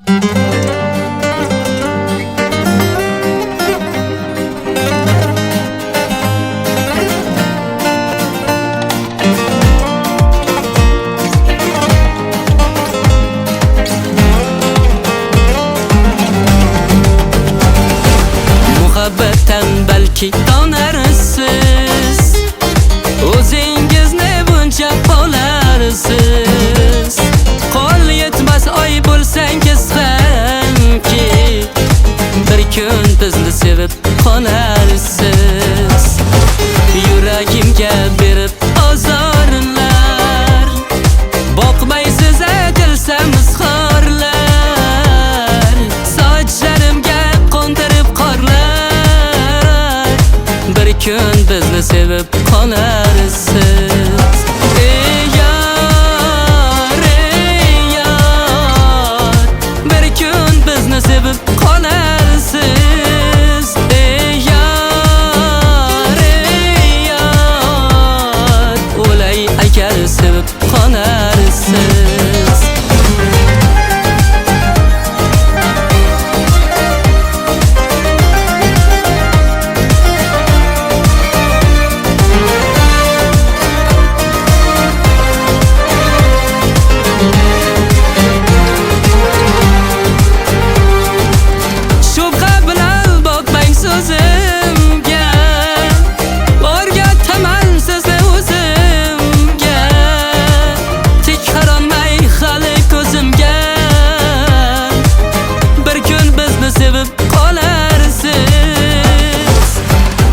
Muhabbatdan balki tonarsiz, o'zingizni buncha qolarsiz. Qo'l yetmas oy bo'lsangiz hamki, bir kun bizni sevib qolarsiz. Yuragimga berib ozorlar, boqmaysiz aytilsamiz xorlar. Sochlarimga qo'ndirib qorlar, bir kun bizni sevib qolarsiz. Ey yor, bir kun bizni sevib qolarsiz. Ey yor, o'lay agar sevib qolarsiz.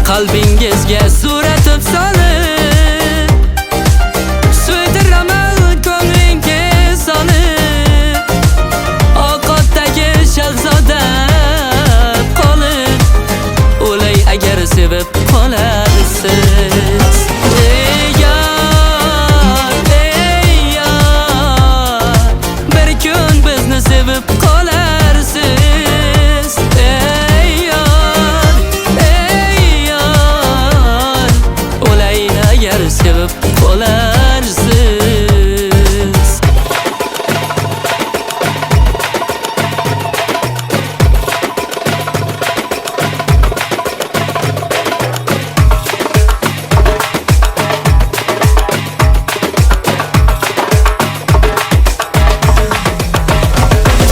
Qalbingizga suratib solib, suydiraman ko'nglinga solib, ovqatdagi shahzoda qolib, o'lay agar sevib qolarsiz. Ey yor, bir kun bizni sevib qolarsiz. Ey yor, agar sevib qolarsiz.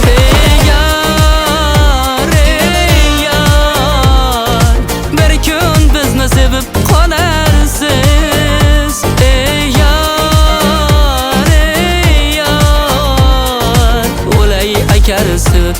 Ey yor, bir kun bizni sevib qolarsiz. Ey yor, o'lay agar sevib